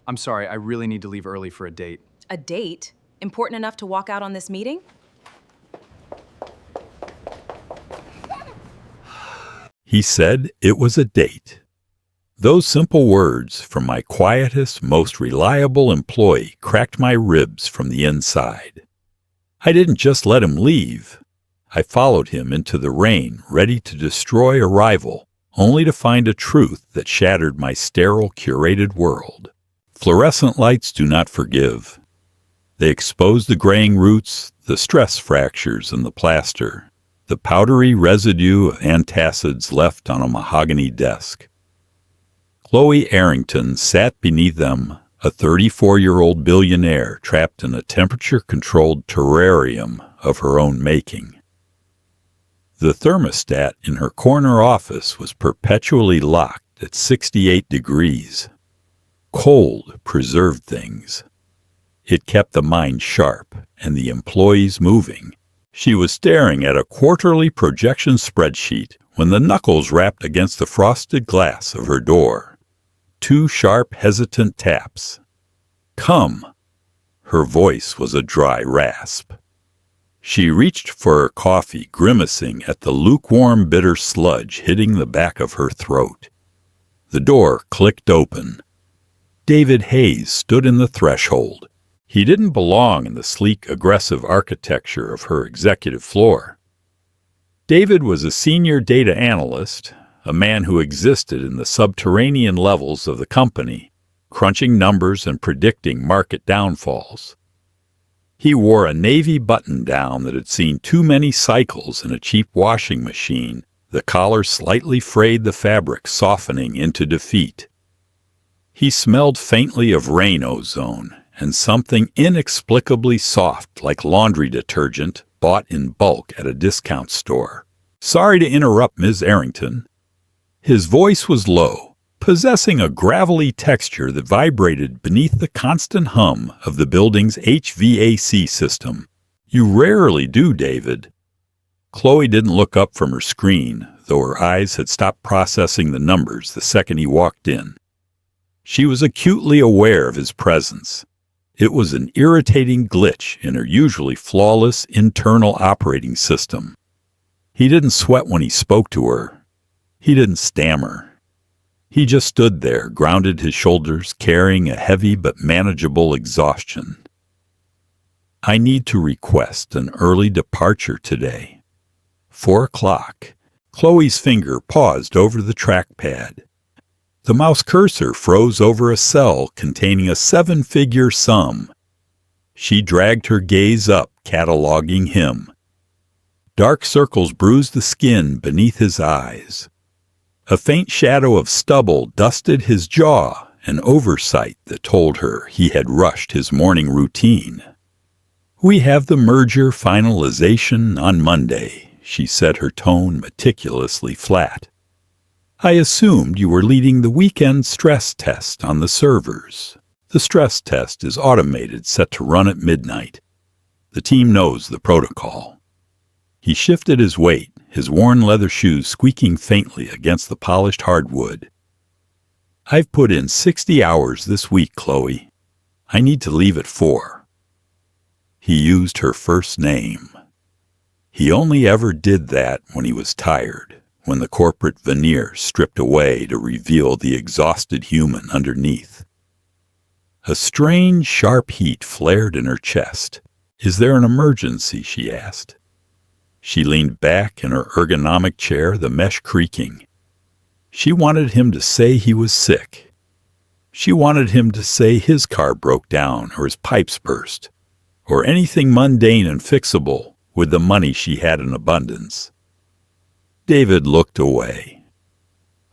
I'm sorry, I really need to leave early for a date. A date? Important enough to walk out on this meeting? He said it was a date. Those simple words from my quietest, most reliable employee cracked my ribs from the inside. I didn't just let him leave. I followed him into the rain, ready to destroy a rival, only to find a truth that shattered my sterile, curated world. Fluorescent lights do not forgive. They expose the graying roots, the stress fractures in the plaster, the powdery residue of antacids left on a mahogany desk. Chloe Arrington sat beneath them, a 34-year-old billionaire trapped in a temperature-controlled terrarium of her own making. The thermostat in her corner office was perpetually locked at 68 degrees. Cold preserved things. It kept the mind sharp and the employees moving. She was staring at a quarterly projection spreadsheet when the knuckles rapped against the frosted glass of her door. 2 sharp, hesitant taps. Come. Her voice was a dry rasp. She reached for her coffee, grimacing at the lukewarm, bitter sludge hitting the back of her throat. The door clicked open. David Hayes stood in the threshold. He didn't belong in the sleek, aggressive architecture of her executive floor. David was a senior data analyst, a man who existed in the subterranean levels of the company, crunching numbers and predicting market downfalls. He wore a navy button-down that had seen too many cycles in a cheap washing machine, the collar slightly frayed the fabric, softening into defeat. He smelled faintly of rain ozone and something inexplicably soft like laundry detergent bought in bulk at a discount store. "Sorry to interrupt, Ms. Arrington." His voice was low, possessing a gravelly texture that vibrated beneath the constant hum of the building's HVAC system. "You rarely do, David." Chloe didn't look up from her screen, though her eyes had stopped processing the numbers the second he walked in. She was acutely aware of his presence. It was an irritating glitch in her usually flawless internal operating system. He didn't sweat when he spoke to her. He didn't stammer. He just stood there, grounded his shoulders, carrying a heavy but manageable exhaustion. "I need to request an early departure today." 4 o'clock. Chloe's finger paused over the trackpad. The mouse cursor froze over a cell containing a 7-figure sum. She dragged her gaze up, cataloging him. Dark circles bruised the skin beneath his eyes. A faint shadow of stubble dusted his jaw, an oversight that told her he had rushed his morning routine. "We have the merger finalization on Monday," she said, her tone meticulously flat. "I assumed you were leading the weekend stress test on the servers. The stress test is automated, set to run at midnight. The team knows the protocol." He shifted his weight, his worn leather shoes squeaking faintly against the polished hardwood. "I've put in 60 hours this week, Chloe. I need to leave at 4. He used her first name. He only ever did that when he was tired, when the corporate veneer stripped away to reveal the exhausted human underneath. A strange, sharp heat flared in her chest. "Is there an emergency?" she asked. She leaned back in her ergonomic chair, the mesh creaking. She wanted him to say he was sick. She wanted him to say his car broke down or his pipes burst, or anything mundane and fixable with the money she had in abundance. David looked away.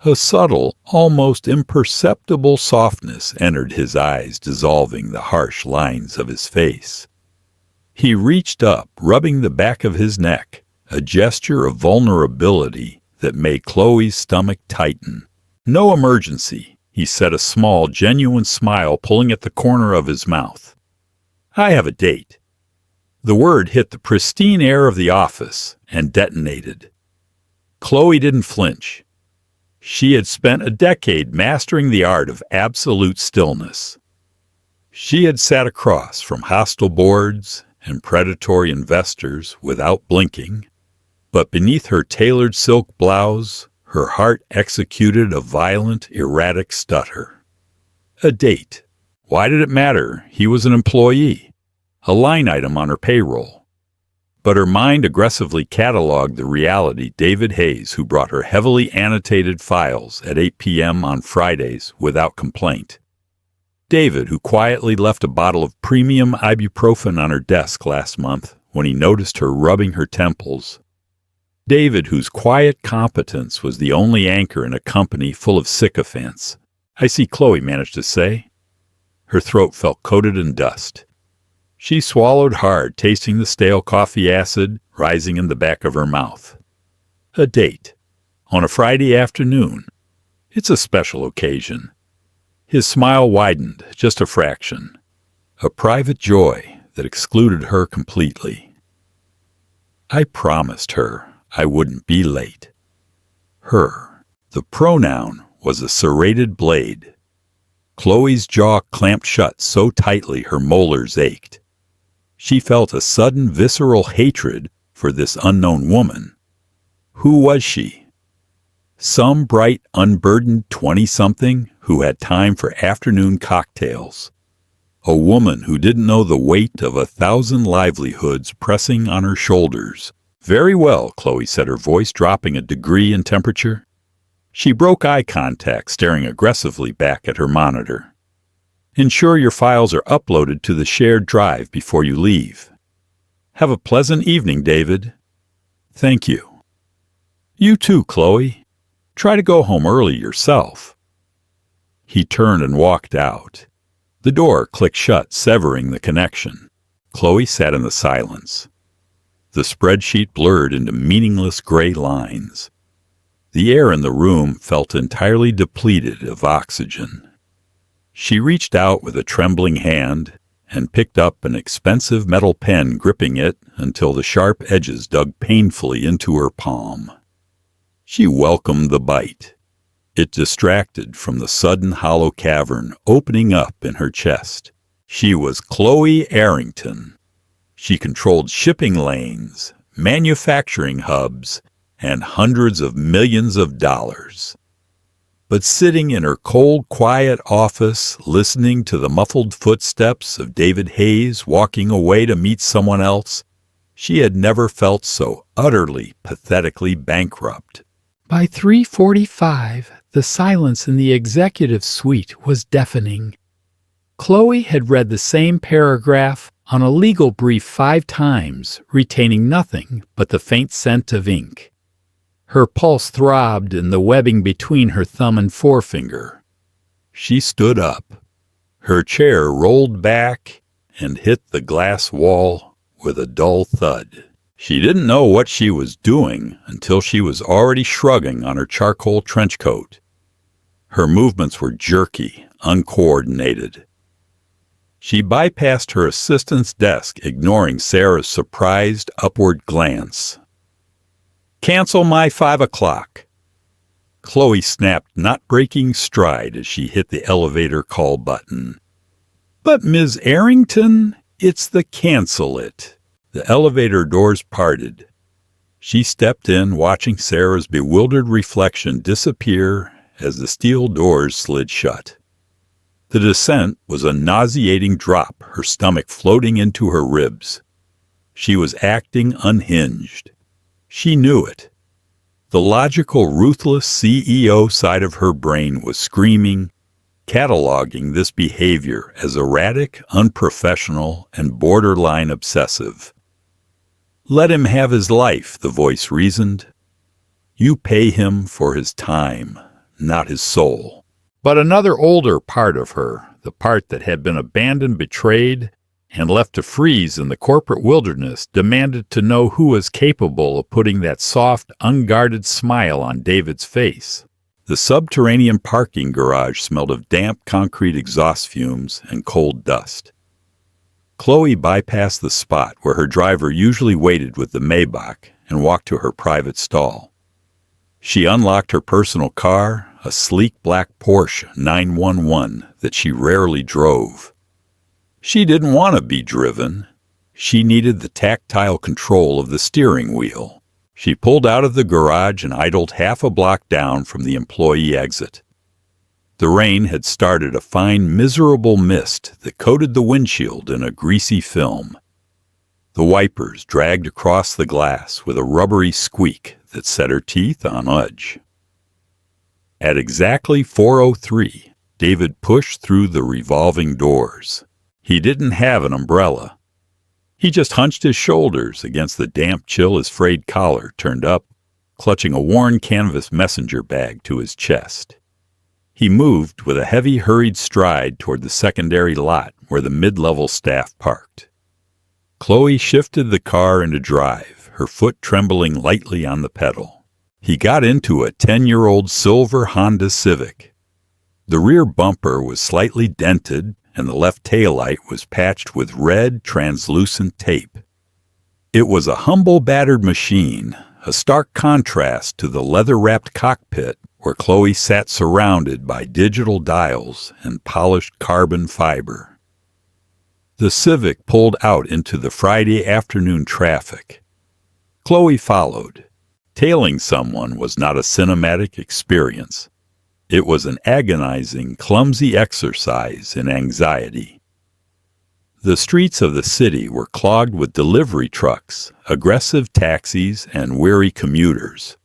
A subtle, almost imperceptible softness entered his eyes, dissolving the harsh lines of his face. He reached up, rubbing the back of his neck, a gesture of vulnerability that made Chloe's stomach tighten. "No emergency," he said, a small, genuine smile pulling at the corner of his mouth. "I have a date." The word hit the pristine air of the office and detonated. Chloe didn't flinch. She had spent a decade mastering the art of absolute stillness. She had sat across from hostile boards and predatory investors without blinking, but beneath her tailored silk blouse, her heart executed a violent, erratic stutter. A date. Why did it matter? He was an employee, a line item on her payroll. But her mind aggressively cataloged the reality David Hayes, who brought her heavily annotated files at 8 p.m. on Fridays without complaint. David, who quietly left a bottle of premium ibuprofen on her desk last month when he noticed her rubbing her temples. David, whose quiet competence was the only anchor in a company full of sycophants. "I see," Chloe managed to say. Her throat felt coated in dust. She swallowed hard, tasting the stale coffee acid rising in the back of her mouth. A date. On a Friday afternoon. It's a special occasion. His smile widened just a fraction. A private joy that excluded her completely. I promised her I wouldn't be late. Her. The pronoun was a serrated blade. Chloe's jaw clamped shut so tightly her molars ached. She felt a sudden visceral hatred for this unknown woman. Who was she? Some bright, unburdened 20-something who had time for afternoon cocktails. A woman who didn't know the weight of 1,000 livelihoods pressing on her shoulders. Very well, Chloe said, her voice dropping a degree in temperature. She broke eye contact, staring aggressively back at her monitor. Ensure your files are uploaded to the shared drive before you leave. Have a pleasant evening, David. Thank you. You too, Chloe. Try to go home early yourself. He turned and walked out. The door clicked shut, severing the connection. Chloe sat in the silence. The spreadsheet blurred into meaningless gray lines. The air in the room felt entirely depleted of oxygen. She reached out with a trembling hand and picked up an expensive metal pen, gripping it until the sharp edges dug painfully into her palm. She welcomed the bite. It distracted from the sudden hollow cavern opening up in her chest. She was Chloe Arrington. She controlled shipping lanes, manufacturing hubs, and hundreds of millions of dollars. But sitting in her cold, quiet office, listening to the muffled footsteps of David Hayes walking away to meet someone else, she had never felt so utterly, pathetically bankrupt. By 3:45, the silence in the executive suite was deafening. Chloe had read the same paragraph on a legal brief 5 times, retaining nothing but the faint scent of ink. Her pulse throbbed in the webbing between her thumb and forefinger. She stood up. Her chair rolled back and hit the glass wall with a dull thud. She didn't know what she was doing until she was already shrugging on her charcoal trench coat. Her movements were jerky, uncoordinated. She bypassed her assistant's desk, ignoring Sarah's surprised upward glance. "Cancel my 5 o'clock. Chloe snapped, not breaking stride as she hit the elevator call button. "But Ms. Arrington, it's the cancel it." The elevator doors parted. She stepped in, watching Sarah's bewildered reflection disappear as the steel doors slid shut. The descent was a nauseating drop, her stomach floating into her ribs. She was acting unhinged. She knew it. The logical, ruthless CEO side of her brain was screaming, cataloging this behavior as erratic, unprofessional, and borderline obsessive. "Let him have his life," the voice reasoned. "You pay him for his time, not his soul." But another older part of her, the part that had been abandoned, betrayed, and left to freeze in the corporate wilderness, demanded to know who was capable of putting that soft, unguarded smile on David's face. The subterranean parking garage smelled of damp concrete exhaust fumes and cold dust. Chloe bypassed the spot where her driver usually waited with the Maybach and walked to her private stall. She unlocked her personal car, a sleek black Porsche 911 that she rarely drove. She didn't want to be driven. She needed the tactile control of the steering wheel. She pulled out of the garage and idled half a block down from the employee exit. The rain had started a fine, miserable mist that coated the windshield in a greasy film. The wipers dragged across the glass with a rubbery squeak that set her teeth on edge. At exactly 4:03, David pushed through the revolving doors. He didn't have an umbrella. He just hunched his shoulders against the damp chill his frayed collar turned up, clutching a worn canvas messenger bag to his chest. He moved with a heavy, hurried stride toward the secondary lot where the mid-level staff parked. Chloe shifted the car into drive, her foot trembling lightly on the pedal. He got into a 10-year-old silver Honda Civic. The rear bumper was slightly dented, and the left taillight was patched with red, translucent tape. It was a humble, battered machine, a stark contrast to the leather-wrapped cockpit where Chloe sat surrounded by digital dials and polished carbon fiber. The Civic pulled out into the Friday afternoon traffic. Chloe followed. Tailing someone was not a cinematic experience. It was an agonizing, clumsy exercise in anxiety. The streets of the city were clogged with delivery trucks, aggressive taxis, and weary commuters.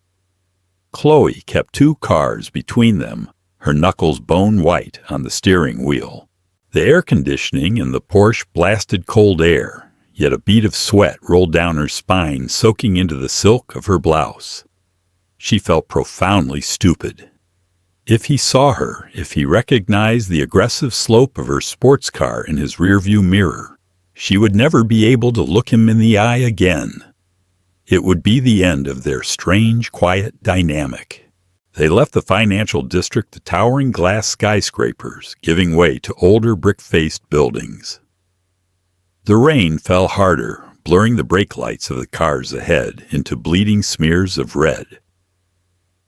Chloe kept two cars between them, her knuckles bone white on the steering wheel. The air conditioning in the Porsche blasted cold air, yet a bead of sweat rolled down her spine, soaking into the silk of her blouse. She felt profoundly stupid. If he saw her, if he recognized the aggressive slope of her sports car in his rearview mirror, she would never be able to look him in the eye again. It would be the end of their strange, quiet dynamic. They left the financial district to towering glass skyscrapers, giving way to older brick-faced buildings. The rain fell harder, blurring the brake lights of the cars ahead into bleeding smears of red.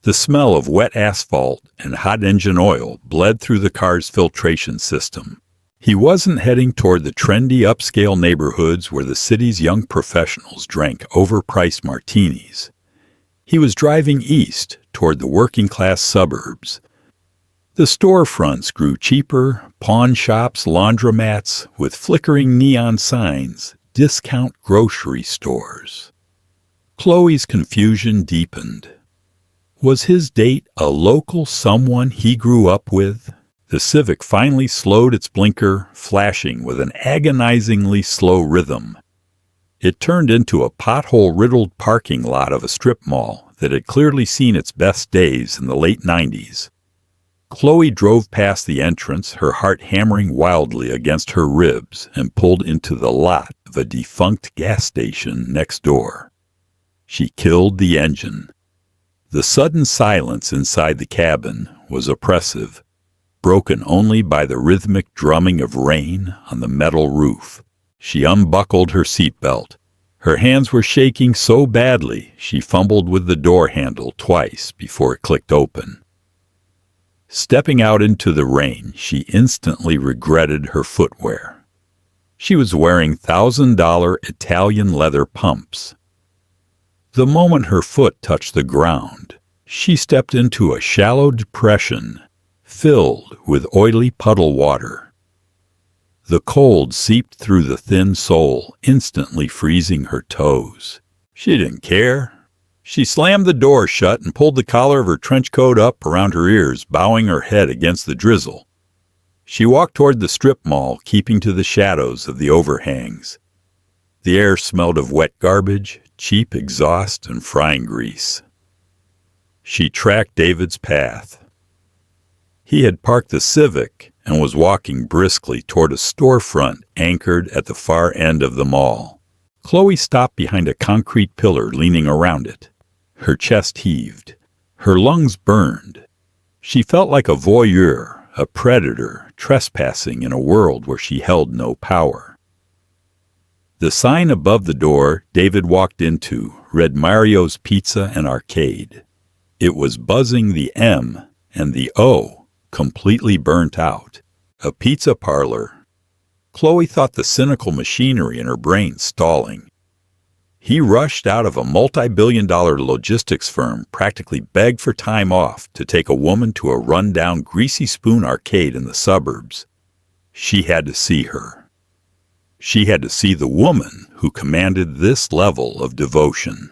The smell of wet asphalt and hot engine oil bled through the car's filtration system. He wasn't heading toward the trendy upscale neighborhoods where the city's young professionals drank overpriced martinis. He was driving east toward the working-class suburbs. The storefronts grew cheaper, pawn shops, laundromats, with flickering neon signs, discount grocery stores. Chloe's confusion deepened. Was his date a local someone he grew up with? The Civic finally slowed its blinker, flashing with an agonizingly slow rhythm. It turned into a pothole-riddled parking lot of a strip mall that had clearly seen its best days in the late 90s. Chloe drove past the entrance, her heart hammering wildly against her ribs, and pulled into the lot of a defunct gas station next door. She killed the engine. The sudden silence inside the cabin was oppressive, broken only by the rhythmic drumming of rain on the metal roof. She unbuckled her seatbelt. Her hands were shaking so badly she fumbled with the door handle twice before it clicked open. Stepping out into the rain, she instantly regretted her footwear. She was wearing $1,000 Italian leather pumps. The moment her foot touched the ground, she stepped into a shallow depression filled with oily puddle water. The cold seeped through the thin sole, instantly freezing her toes. She didn't care. She slammed the door shut and pulled the collar of her trench coat up around her ears, bowing her head against the drizzle. She walked toward the strip mall, keeping to the shadows of the overhangs. The air smelled of wet garbage, cheap exhaust, and frying grease. She tracked David's path. He had parked the Civic and was walking briskly toward a storefront anchored at the far end of the mall. Chloe stopped behind a concrete pillar leaning around it. Her chest heaved. Her lungs burned. She felt like a voyeur, a predator, trespassing in a world where she held no power. The sign above the door David walked into read Mario's Pizza and Arcade. It was buzzing the M and the O completely burnt out. A pizza parlor. Chloe thought the cynical machinery in her brain stalling. He rushed out of a multi-billion-dollar logistics firm, practically begged for time off to take a woman to a run-down Greasy Spoon arcade in the suburbs. She had to see her. She had to see the woman who commanded this level of devotion.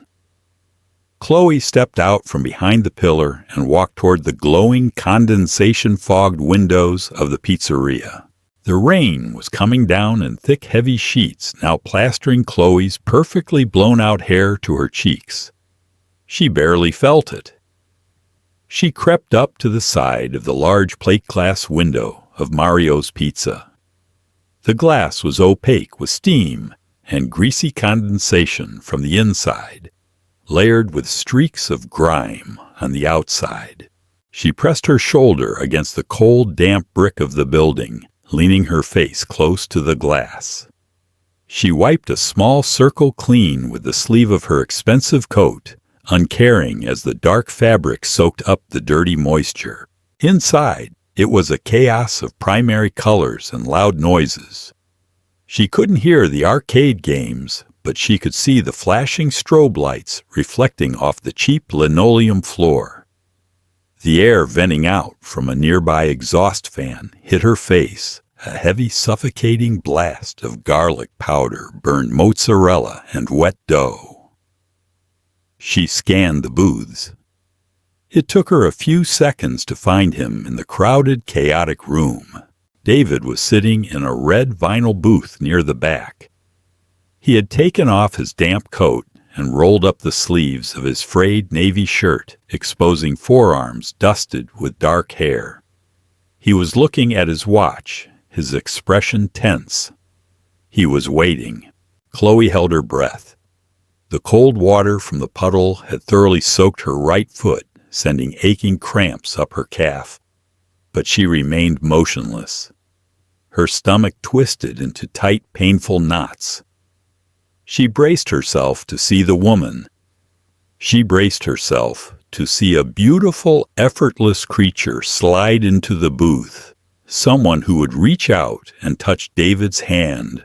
Chloe stepped out from behind the pillar and walked toward the glowing, condensation-fogged windows of the pizzeria. The rain was coming down in thick, heavy sheets, now plastering Chloe's perfectly blown-out hair to her cheeks. She barely felt it. She crept up to the side of the large plate glass window of Mario's Pizza. The glass was opaque with steam and greasy condensation from the inside, layered with streaks of grime on the outside. She pressed her shoulder against the cold, damp brick of the building, leaning her face close to the glass. She wiped a small circle clean with the sleeve of her expensive coat, uncaring as the dark fabric soaked up the dirty moisture. Inside, it was a chaos of primary colors and loud noises. She couldn't hear the arcade games, but she could see the flashing strobe lights reflecting off the cheap linoleum floor. The air venting out from a nearby exhaust fan hit her face. A heavy, suffocating blast of garlic powder burned mozzarella and wet dough. She scanned the booths. It took her a few seconds to find him in the crowded, chaotic room. David was sitting in a red vinyl booth near the back. He had taken off his damp coat and rolled up the sleeves of his frayed navy shirt, exposing forearms dusted with dark hair. He was looking at his watch, his expression tense. He was waiting. Chloe held her breath. The cold water from the puddle had thoroughly soaked her right foot, sending aching cramps up her calf. But she remained motionless. Her stomach twisted into tight, painful knots. She braced herself to see the woman. She braced herself to see a beautiful, effortless creature slide into the booth. Someone who would reach out and touch David's hand.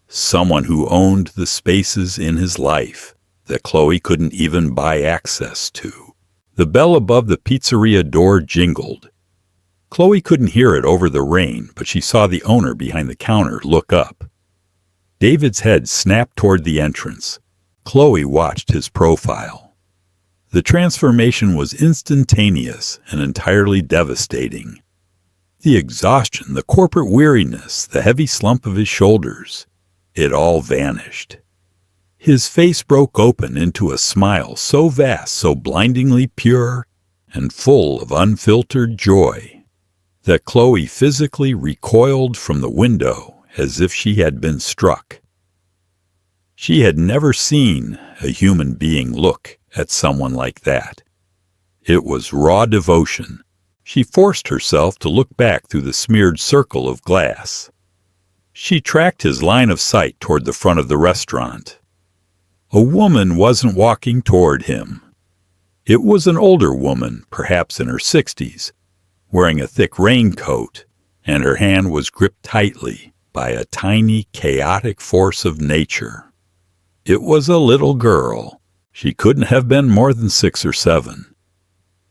Someone who owned the spaces in his life that Chloe couldn't even buy access to. The bell above the pizzeria door jingled. Chloe couldn't hear it over the rain, but she saw the owner behind the counter look up. David's head snapped toward the entrance. Chloe watched his profile. The transformation was instantaneous and entirely devastating. The exhaustion, the corporate weariness, the heavy slump of his shoulders, it all vanished. His face broke open into a smile so vast, so blindingly pure, and full of unfiltered joy, that Chloe physically recoiled from the window as if she had been struck. She had never seen a human being look at someone like that. It was raw devotion. She forced herself to look back through the smeared circle of glass. She tracked his line of sight toward the front of the restaurant. A woman wasn't walking toward him. It was an older woman, perhaps in her 60s, wearing a thick raincoat, and her hand was gripped tightly by a tiny, chaotic force of nature. It was a little girl. She couldn't have been more than 6 or 7.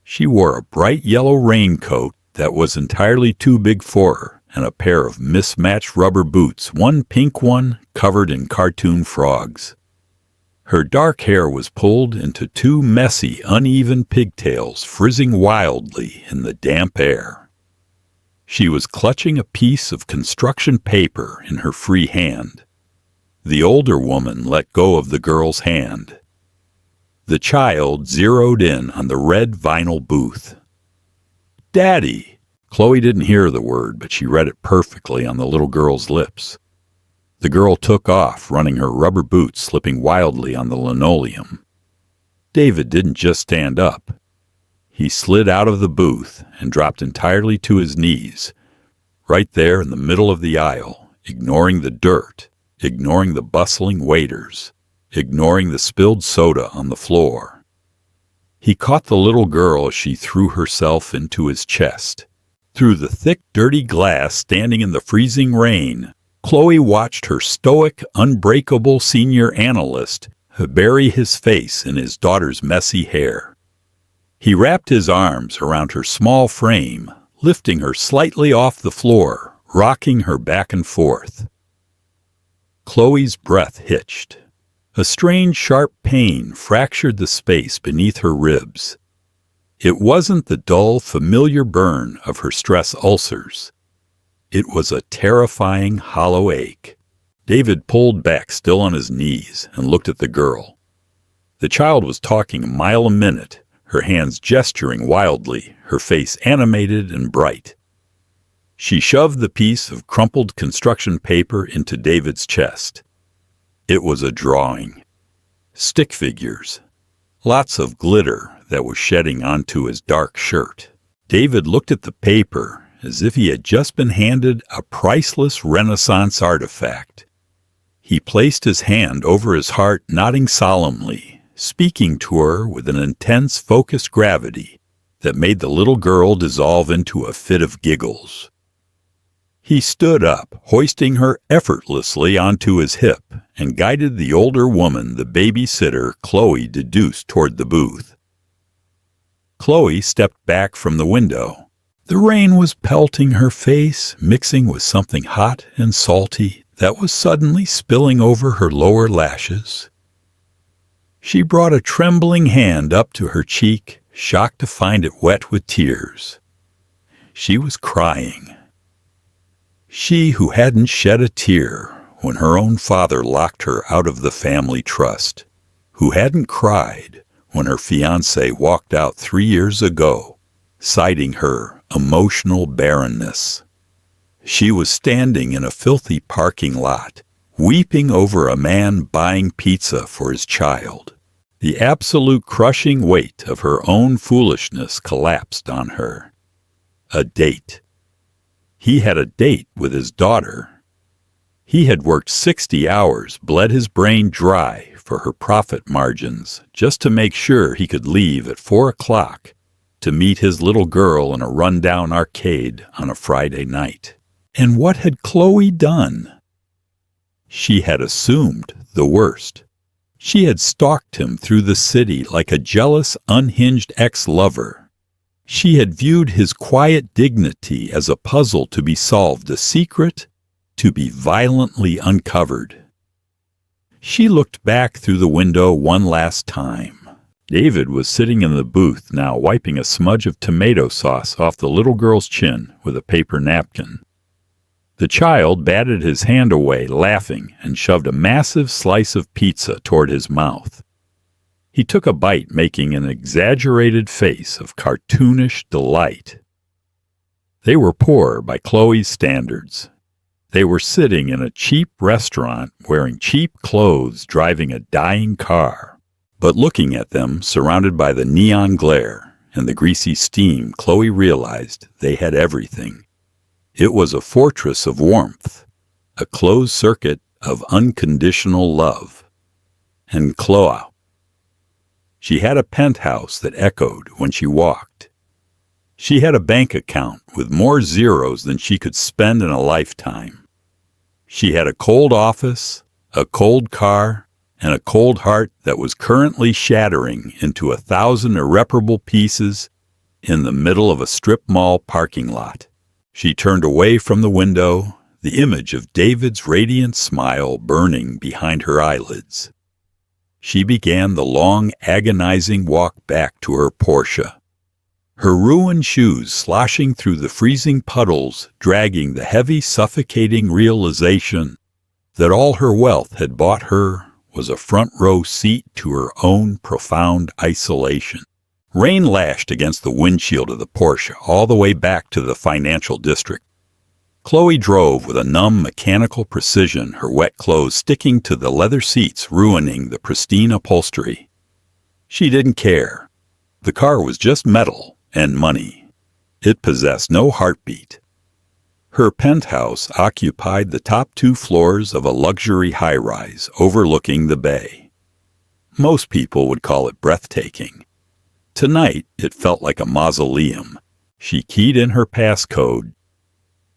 She wore a bright yellow raincoat that was entirely too big for her, and a pair of mismatched rubber boots, one pink one covered in cartoon frogs. Her dark hair was pulled into 2 messy, uneven pigtails frizzing wildly in the damp air. She was clutching a piece of construction paper in her free hand. The older woman let go of the girl's hand. The child zeroed in on the red vinyl booth. "Daddy!" Chloe didn't hear the word, but she read it perfectly on the little girl's lips. The girl took off, running her rubber boots slipping wildly on the linoleum. David didn't just stand up. He slid out of the booth and dropped entirely to his knees, right there in the middle of the aisle, ignoring the dirt, ignoring the bustling waiters, ignoring the spilled soda on the floor. He caught the little girl as she threw herself into his chest. Through the thick, dirty glass, standing in the freezing rain, Chloe watched her stoic, unbreakable senior analyst bury his face in his daughter's messy hair. He wrapped his arms around her small frame, lifting her slightly off the floor, rocking her back and forth. Chloe's breath hitched. A strange, sharp pain fractured the space beneath her ribs. It wasn't the dull, familiar burn of her stress ulcers. It was a terrifying, hollow ache. David pulled back, still on his knees, and looked at the girl. The child was talking a mile a minute, her hands gesturing wildly, her face animated and bright. She shoved the piece of crumpled construction paper into David's chest. It was a drawing. Stick figures. Lots of glitter that was shedding onto his dark shirt. David looked at the paper as if he had just been handed a priceless Renaissance artifact. He placed his hand over his heart, nodding solemnly, speaking to her with an intense, focused gravity that made the little girl dissolve into a fit of giggles. He stood up, hoisting her effortlessly onto his hip, and guided the older woman, the babysitter, Chloe, deduced toward the booth. Chloe stepped back from the window. The rain was pelting her face, mixing with something hot and salty that was suddenly spilling over her lower lashes. She brought a trembling hand up to her cheek, shocked to find it wet with tears. She was crying. She who hadn't shed a tear when her own father locked her out of the family trust, who hadn't cried when her fiancé walked out 3 years ago, citing her emotional barrenness. She was standing in a filthy parking lot, weeping over a man buying pizza for his child. The absolute crushing weight of her own foolishness collapsed on her. A date. He had a date with his daughter. He had worked 60 hours, bled his brain dry for her profit margins, just to make sure he could leave at 4 o'clock to meet his little girl in a rundown arcade on a Friday night. And what had Chloe done? She had assumed the worst. She had stalked him through the city like a jealous, unhinged ex-lover. She had viewed his quiet dignity as a puzzle to be solved, a secret to be violently uncovered. She looked back through the window one last time. David was sitting in the booth now, wiping a smudge of tomato sauce off the little girl's chin with a paper napkin. The child batted his hand away, laughing, and shoved a massive slice of pizza toward his mouth. He took a bite, making an exaggerated face of cartoonish delight. They were poor by Chloe's standards. They were sitting in a cheap restaurant, wearing cheap clothes, driving a dying car. But looking at them, surrounded by the neon glare and the greasy steam, Chloe realized they had everything. It was a fortress of warmth, a closed circuit of unconditional love. And Chloe. She had a penthouse that echoed when she walked. She had a bank account with more zeros than she could spend in a lifetime. She had a cold office, a cold car, and a cold heart that was currently shattering into 1,000 irreparable pieces in the middle of a strip mall parking lot. She turned away from the window, the image of David's radiant smile burning behind her eyelids. She began the long, agonizing walk back to her Porsche. Her ruined shoes sloshing through the freezing puddles, dragging the heavy, suffocating realization that all her wealth had bought her was a front-row seat to her own profound isolation. Rain lashed against the windshield of the Porsche all the way back to the financial district. Chloe drove with a numb, mechanical precision, her wet clothes sticking to the leather seats, ruining the pristine upholstery. She didn't care. The car was just metal and money. It possessed no heartbeat. Her penthouse occupied the top 2 floors of a luxury high-rise overlooking the bay. Most people would call it breathtaking. Tonight, it felt like a mausoleum. She keyed in her passcode.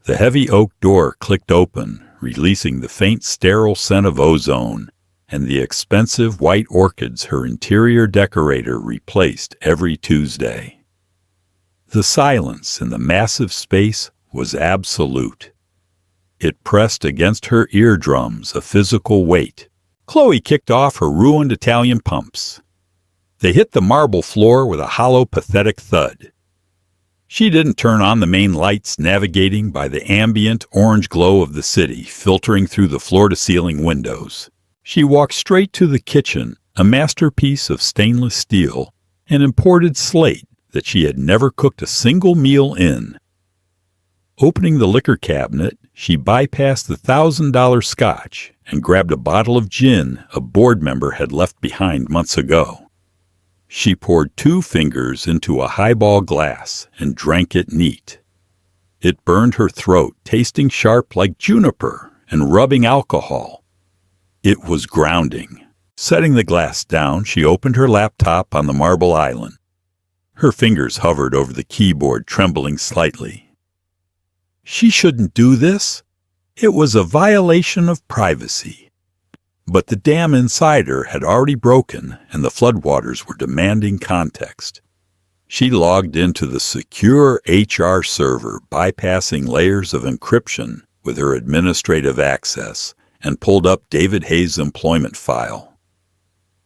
The heavy oak door clicked open, releasing the faint sterile scent of ozone and the expensive white orchids her interior decorator replaced every Tuesday. The silence in the massive space was absolute. It pressed against her eardrums a physical weight. Chloe kicked off her ruined Italian pumps. They hit the marble floor with a hollow, pathetic thud. She didn't turn on the main lights, navigating by the ambient orange glow of the city filtering through the floor-to-ceiling windows. She walked straight to the kitchen, a masterpiece of stainless steel, an imported slate that she had never cooked a single meal in. Opening the liquor cabinet, she bypassed the $1,000 scotch and grabbed a bottle of gin a board member had left behind months ago. She poured 2 fingers into a highball glass and drank it neat. It burned her throat, tasting sharp like juniper and rubbing alcohol. It was grounding. Setting the glass down, she opened her laptop on the marble island. Her fingers hovered over the keyboard, trembling slightly. She shouldn't do this. It was a violation of privacy. But the dam inside her had already broken, and the floodwaters were demanding context. She logged into the secure HR server, bypassing layers of encryption with her administrative access, and pulled up David Hayes' employment file.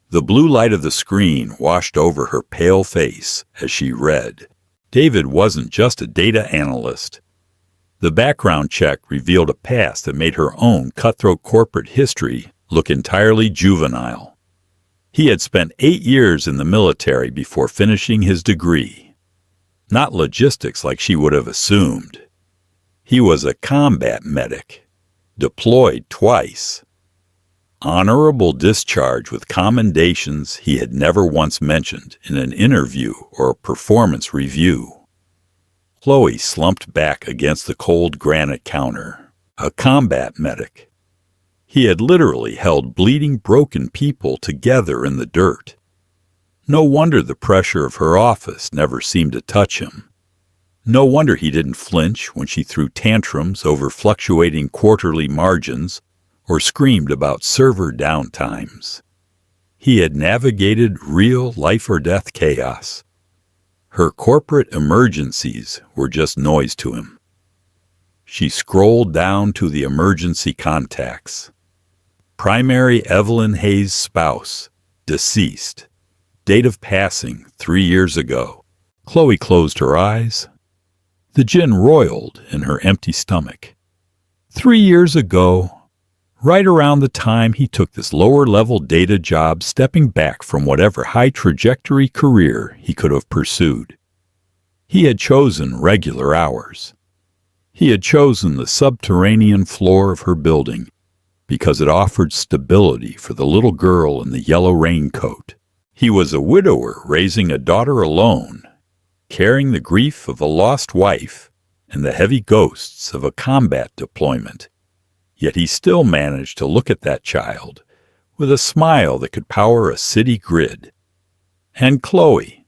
The blue light of the screen washed over her pale face as she read. David wasn't just a data analyst. The background check revealed a past that made her own cutthroat corporate history look entirely juvenile. He had spent 8 years in the military before finishing his degree. Not logistics like she would have assumed. He was a combat medic, deployed twice. Honorable discharge with commendations he had never once mentioned in an interview or a performance review. Chloe slumped back against the cold granite counter. A combat medic. He had literally held bleeding, broken people together in the dirt. No wonder the pressure of her office never seemed to touch him. No wonder he didn't flinch when she threw tantrums over fluctuating quarterly margins or screamed about server downtimes. He had navigated real life-or-death chaos. Her corporate emergencies were just noise to him. She scrolled down to the emergency contacts. Primary Evelyn Hayes' spouse, deceased. Date of passing 3 years ago. Chloe closed her eyes. The gin roiled in her empty stomach. 3 years ago, right around the time he took this lower-level data job, stepping back from whatever high-trajectory career he could have pursued. He had chosen regular hours. He had chosen the subterranean floor of her building because it offered stability for the little girl in the yellow raincoat. He was a widower raising a daughter alone, carrying the grief of a lost wife and the heavy ghosts of a combat deployment. Yet he still managed to look at that child with a smile that could power a city grid. And Chloe,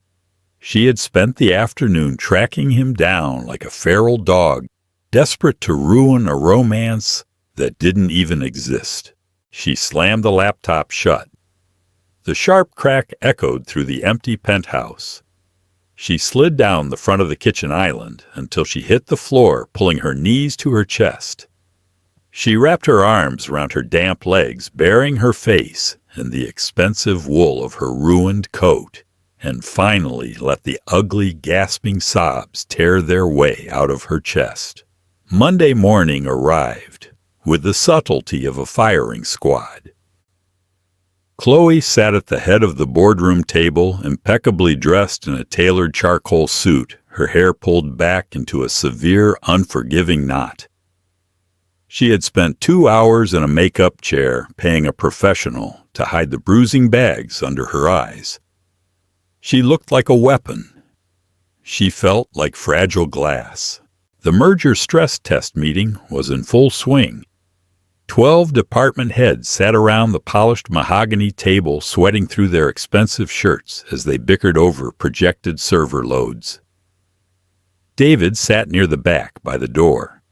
she had spent the afternoon tracking him down like a feral dog, desperate to ruin a romance that didn't even exist. She slammed the laptop shut. The sharp crack echoed through the empty penthouse. She slid down the front of the kitchen island until she hit the floor, pulling her knees to her chest. She wrapped her arms around her damp legs, baring her face in the expensive wool of her ruined coat, and finally let the ugly, gasping sobs tear their way out of her chest. Monday morning arrived with the subtlety of a firing squad. Chloe sat at the head of the boardroom table, impeccably dressed in a tailored charcoal suit, her hair pulled back into a severe, unforgiving knot. She had spent 2 hours in a makeup chair, paying a professional to hide the bruising bags under her eyes. She looked like a weapon. She felt like fragile glass. The merger stress test meeting was in full swing. 12 department heads sat around the polished mahogany table, sweating through their expensive shirts as they bickered over projected server loads. David sat near the back by the door.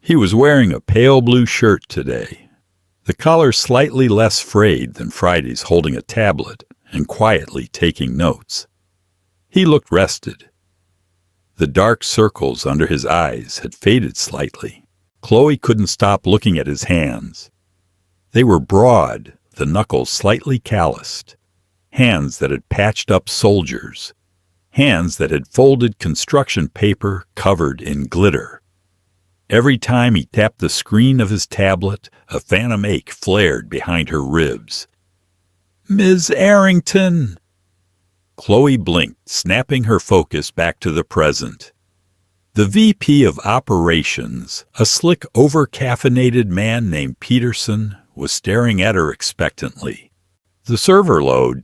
He was wearing a pale blue shirt today, the collar slightly less frayed than Friday's, holding a tablet and quietly taking notes. He looked rested. The dark circles under his eyes had faded slightly. Chloe couldn't stop looking at his hands. They were broad, the knuckles slightly calloused. Hands that had patched up soldiers. Hands that had folded construction paper covered in glitter. Every time he tapped the screen of his tablet, a phantom ache flared behind her ribs. "Ms. Arrington!" Chloe blinked, snapping her focus back to the present. The VP of Operations, a slick, over-caffeinated man named Peterson, was staring at her expectantly. "The server load,"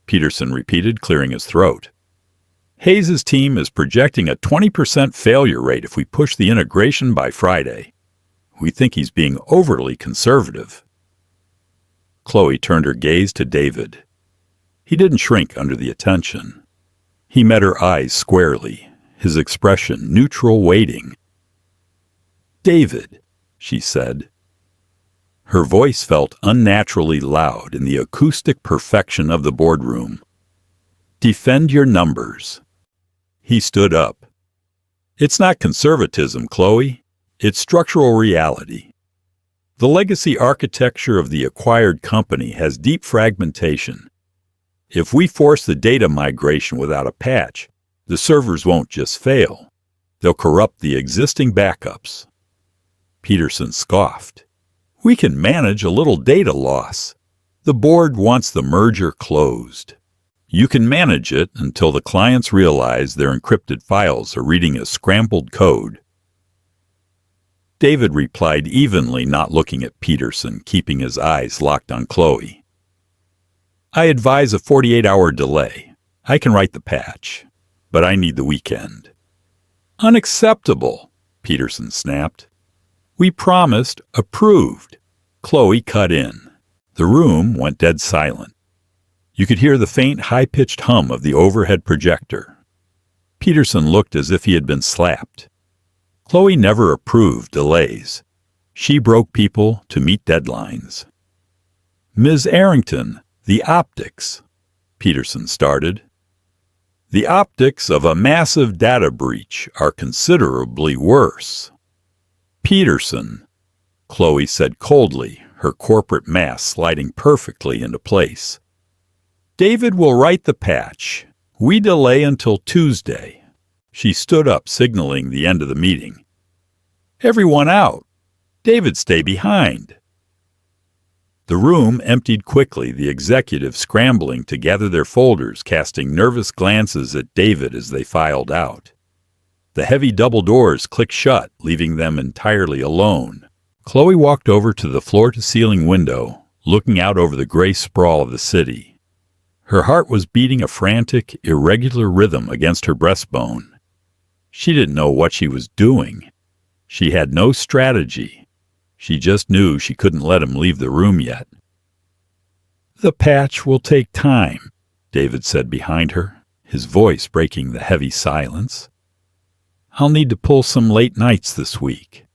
Peterson repeated, clearing his throat. "Hayes's team is projecting a 20% failure rate if we push the integration by Friday. We think he's being overly conservative." Chloe turned her gaze to David. He didn't shrink under the attention. He met her eyes squarely, his expression neutral, waiting. "David," she said. Her voice felt unnaturally loud in the acoustic perfection of the boardroom. "Defend your numbers." He stood up. "It's not conservatism, Chloe. It's structural reality. The legacy architecture of the acquired company has deep fragmentation. If we force the data migration without a patch, the servers won't just fail. They'll corrupt the existing backups." Peterson scoffed. "We can manage a little data loss. The board wants the merger closed. You can manage it until the clients realize their encrypted files are reading a scrambled code." David replied evenly, not looking at Peterson, keeping his eyes locked on Chloe. "I advise a 48-hour delay. I can write the patch, but I need the weekend." "Unacceptable," Peterson snapped. "We promised, approved." Chloe cut in. The room went dead silent. You could hear the faint, high-pitched hum of the overhead projector. Peterson looked as if he had been slapped. Chloe never approved delays. She broke people to meet deadlines. "Ms. Arrington, the optics," Peterson started. "The optics of a massive data breach are considerably worse." "Peterson," Chloe said coldly, her corporate mask sliding perfectly into place. "David will write the patch. We delay until Tuesday." She stood up, signaling the end of the meeting. "Everyone out. David, stay behind." The room emptied quickly, the executives scrambling to gather their folders, casting nervous glances at David as they filed out. The heavy double doors clicked shut, leaving them entirely alone. Chloe walked over to the floor-to-ceiling window, looking out over the gray sprawl of the city. Her heart was beating a frantic, irregular rhythm against her breastbone. She didn't know what she was doing. She had no strategy. She just knew she couldn't let him leave the room yet. "The patch will take time," David said behind her, his voice breaking the heavy silence. "I'll need to pull some late nights this week."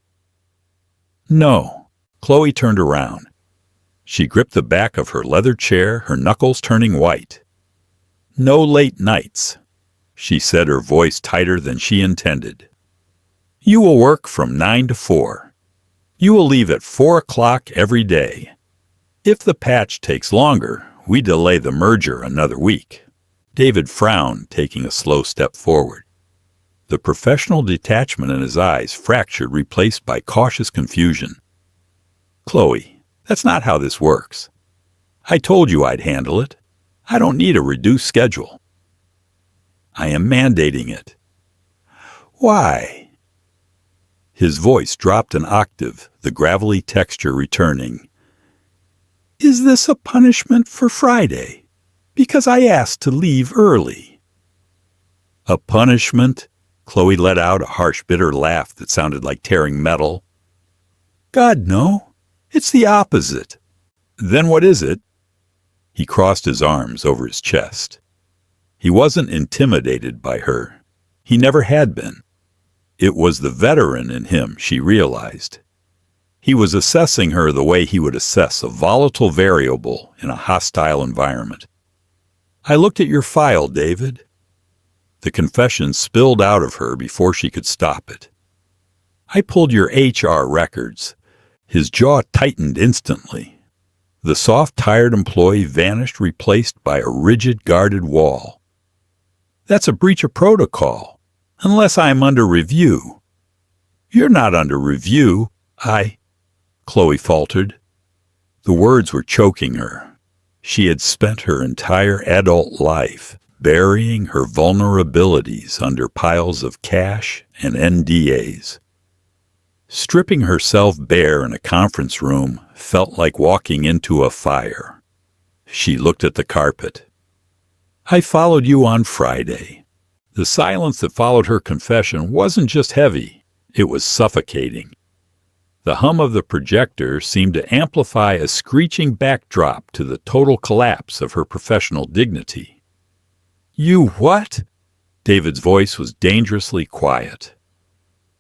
"No." Chloe turned around. She gripped the back of her leather chair, her knuckles turning white. "No late nights," she said, her voice tighter than she intended. "You will work from 9 to 4. You will leave at 4 o'clock every day. If the patch takes longer, we delay the merger another week." David frowned, taking a slow step forward. The professional detachment in his eyes fractured, replaced by cautious confusion. "Chloe, that's not how this works. I told you I'd handle it. I don't need a reduced schedule." "I am mandating it." "Why?" His voice dropped an octave, the gravelly texture returning. "Is this a punishment for Friday? Because I asked to leave early." "A punishment?" Chloe let out a harsh, bitter laugh that sounded like tearing metal. "God, no. It's the opposite." "Then what is it?" He crossed his arms over his chest. He wasn't intimidated by her. He never had been. It was the veteran in him, she realized. He was assessing her the way he would assess a volatile variable in a hostile environment. "I looked at your file, David." The confession spilled out of her before she could stop it. "I pulled your HR records." His jaw tightened instantly. The soft, tired employee vanished, replaced by a rigid, guarded wall. "That's a breach of protocol, unless I'm under review." "You're not under review. Chloe faltered. The words were choking her. She had spent her entire adult life burying her vulnerabilities under piles of cash and NDAs. Stripping herself bare in a conference room felt like walking into a fire. She looked at the carpet. "I followed you on Friday." The silence that followed her confession wasn't just heavy, it was suffocating. The hum of the projector seemed to amplify a screeching backdrop to the total collapse of her professional dignity. "You what?" David's voice was dangerously quiet.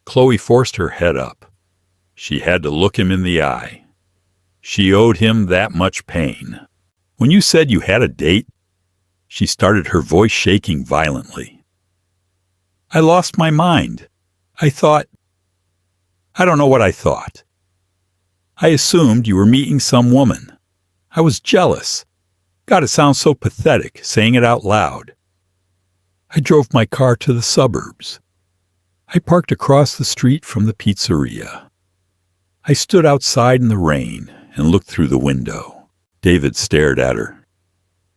Chloe forced her head up. She had to look him in the eye. She owed him that much pain. "When you said you had a date," she started, her voice shaking violently. "I lost my mind. I don't know what I thought. I assumed you were meeting some woman. I was jealous. God, it sounds so pathetic, saying it out loud. I drove my car to the suburbs. I parked across the street from the pizzeria. I stood outside in the rain and looked through the window." David stared at her.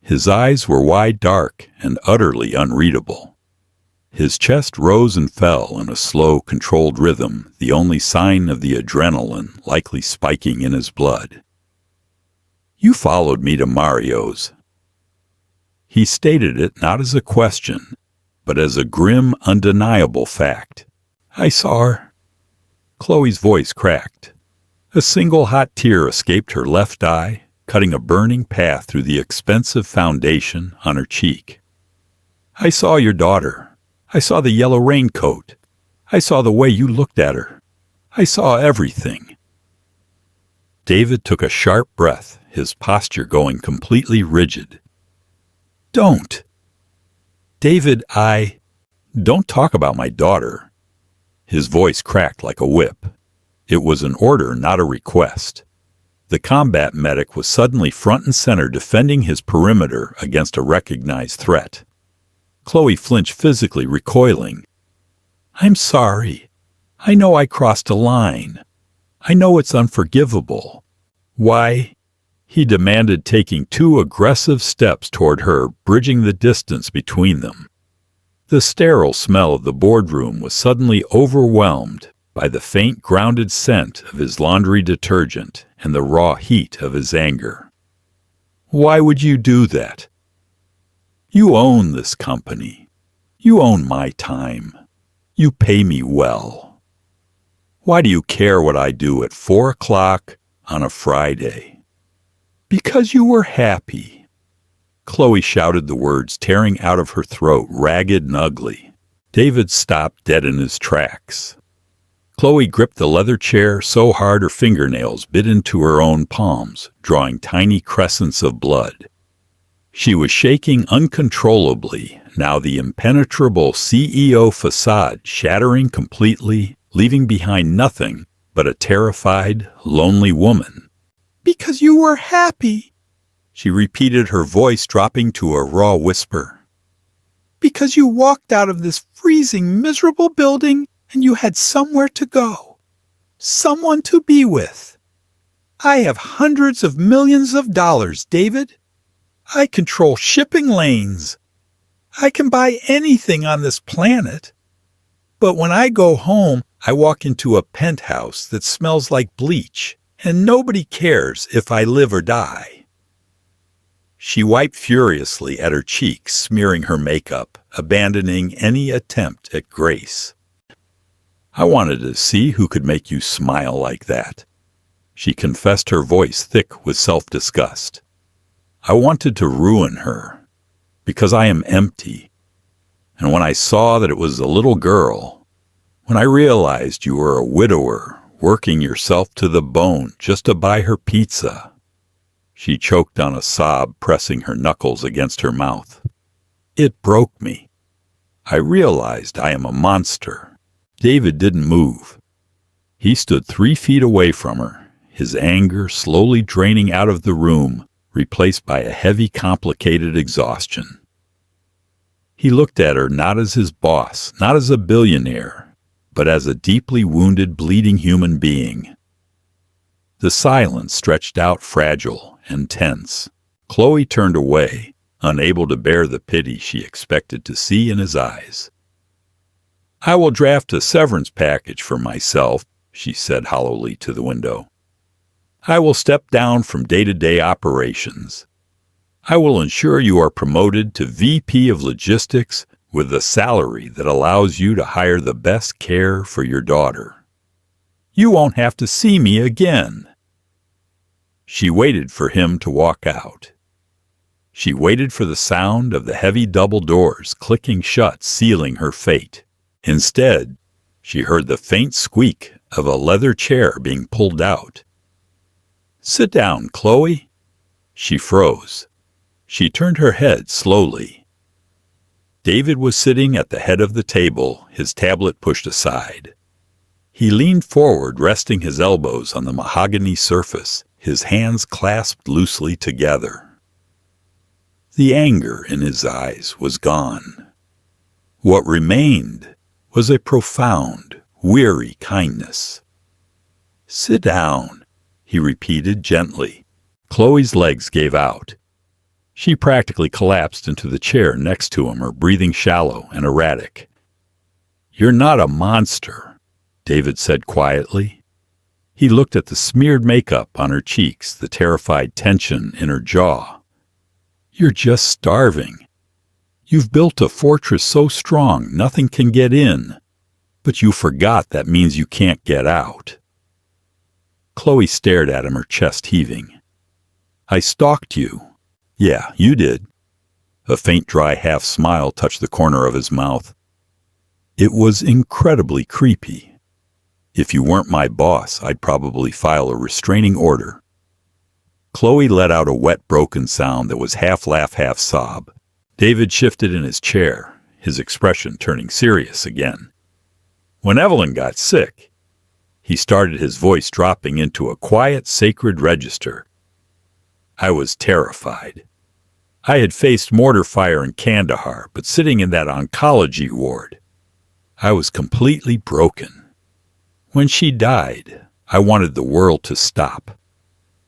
His eyes were wide, dark, and utterly unreadable. His chest rose and fell in a slow, controlled rhythm, the only sign of the adrenaline likely spiking in his blood. "You followed me to Mario's." He stated it not as a question, but as a grim, undeniable fact. "I saw her." Chloe's voice cracked. A single hot tear escaped her left eye, cutting a burning path through the expensive foundation on her cheek. "I saw your daughter. I saw the yellow raincoat. I saw the way you looked at her. I saw everything." David took a sharp breath, his posture going completely rigid. "Don't." "David, don't talk about my daughter." His voice cracked like a whip. It was an order, not a request. The combat medic was suddenly front and center, defending his perimeter against a recognized threat. Chloe flinched, physically recoiling. "I'm sorry. I know I crossed a line. I know it's unforgivable." "Why?" he demanded, taking 2 aggressive steps toward her, bridging the distance between them. The sterile smell of the boardroom was suddenly overwhelmed by the faint, grounded scent of his laundry detergent and the raw heat of his anger. "Why would you do that? You own this company. You own my time. You pay me well. Why do you care what I do at 4 o'clock on a Friday?" "Because you were happy." Chloe shouted the words, tearing out of her throat, ragged and ugly. David stopped dead in his tracks. Chloe gripped the leather chair so hard her fingernails bit into her own palms, drawing tiny crescents of blood. She was shaking uncontrollably, now the impenetrable CEO facade shattering completely, leaving behind nothing but a terrified, lonely woman. "Because you were happy," she repeated, her voice dropping to a raw whisper. "Because you walked out of this freezing, miserable building and you had somewhere to go, someone to be with. I have hundreds of millions of dollars, David. I control shipping lanes. I can buy anything on this planet. But when I go home, I walk into a penthouse that smells like bleach, and nobody cares if I live or die." She wiped furiously at her cheeks, smearing her makeup, abandoning any attempt at grace. "I wanted to see who could make you smile like that," she confessed, her voice thick with self-disgust. "I wanted to ruin her, because I am empty. And when I saw that it was a little girl, When I realized you were a widower, working yourself to the bone just to buy her pizza." She choked on a sob, pressing her knuckles against her mouth. "It broke me. I realized I am a monster." David didn't move. He stood 3 feet away from her, his anger slowly draining out of the room, replaced by a heavy, complicated exhaustion. He looked at her not as his boss, not as a billionaire, but as a deeply wounded, bleeding human being. The silence stretched out fragile and tense. Chloe turned away, unable to bear the pity she expected to see in his eyes. "I will draft a severance package for myself," she said hollowly to the window. "I will step down from day-to-day operations. I will ensure you are promoted to VP of Logistics with a salary that allows you to hire the best care for your daughter. You won't have to see me again." She waited for him to walk out. She waited for the sound of the heavy double doors clicking shut, sealing her fate. Instead, she heard the faint squeak of a leather chair being pulled out. "Sit down, Chloe." She froze. She turned her head slowly. David was sitting at the head of the table, his tablet pushed aside. He leaned forward, resting his elbows on the mahogany surface, his hands clasped loosely together. The anger in his eyes was gone. What remained was a profound, weary kindness. "Sit down," he repeated gently. Chloe's legs gave out. She practically collapsed into the chair next to him, her breathing shallow and erratic. "You're not a monster," David said quietly. He looked at the smeared makeup on her cheeks, the terrified tension in her jaw. "You're just starving. You've built a fortress so strong nothing can get in, but you forgot that means you can't get out." Chloe stared at him, her chest heaving. "I stalked you." "Yeah, you did." A faint, dry half-smile touched the corner of his mouth. "It was incredibly creepy. If you weren't my boss, I'd probably file a restraining order." Chloe let out a wet, broken sound that was half laugh, half sob. David shifted in his chair, his expression turning serious again. "When Evelyn got sick," he started, his voice dropping into a quiet, sacred register, "I was terrified. I had faced mortar fire in Kandahar, but sitting in that oncology ward, I was completely broken. When she died, I wanted the world to stop.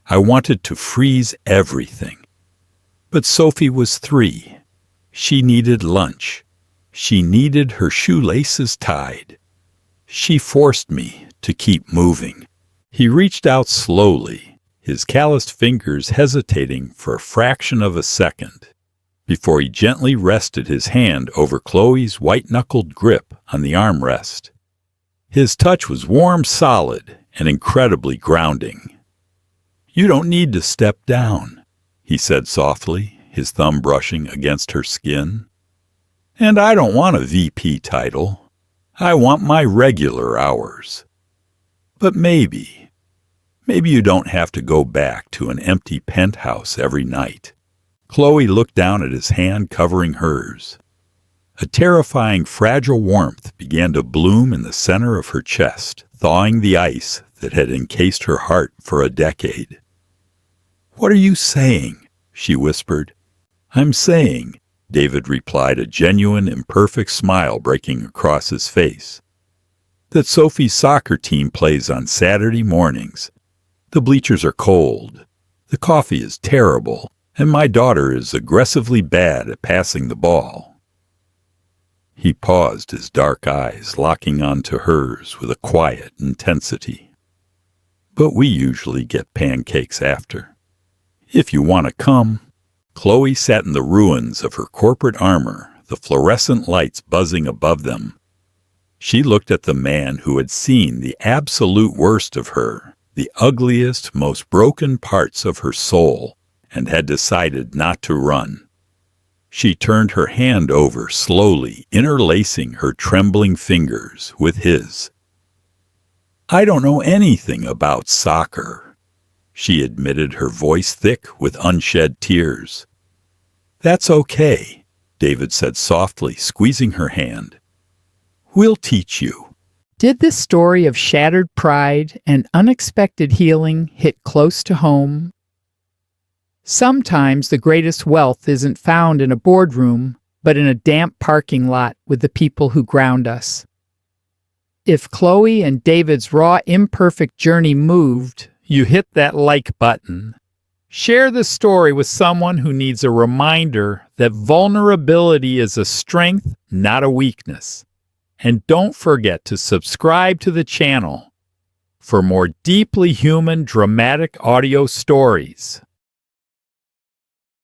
I wanted to freeze everything. But Sophie was 3. She needed lunch. She needed her shoelaces tied. She forced me to keep moving." He reached out slowly, his calloused fingers hesitating for a fraction of a second, before he gently rested his hand over Chloe's white-knuckled grip on the armrest. His touch was warm, solid, and incredibly grounding. "You don't need to step down," he said softly, his thumb brushing against her skin. "And I don't want a VP title. I want my regular hours. But maybe you don't have to go back to an empty penthouse every night." Chloe looked down at his hand covering hers. A terrifying, fragile warmth began to bloom in the center of her chest, thawing the ice that had encased her heart for a decade. "What are you saying?" she whispered. "I'm saying," David replied, a genuine, imperfect smile breaking across his face, "that Sophie's soccer team plays on Saturday mornings. The bleachers are cold, the coffee is terrible, and my daughter is aggressively bad at passing the ball." He paused, his dark eyes locking onto hers with a quiet intensity. "But we usually get pancakes after. If you want to come." Chloe sat in the ruins of her corporate armor, the fluorescent lights buzzing above them. She looked at the man who had seen the absolute worst of her, the ugliest, most broken parts of her soul, and had decided not to run. She turned her hand over slowly, interlacing her trembling fingers with his. I don't know anything about soccer, she admitted, her voice thick with unshed tears. That's okay, David said softly, squeezing her hand. We'll teach you. Did this story of shattered pride and unexpected healing hit close to home? Sometimes the greatest wealth isn't found in a boardroom, but in a damp parking lot with the people who ground us. If Chloe and David's raw, imperfect journey moved, you hit that like button. Share the story with someone who needs a reminder that vulnerability is a strength, not a weakness. And don't forget to subscribe to the channel for more deeply human, dramatic audio stories.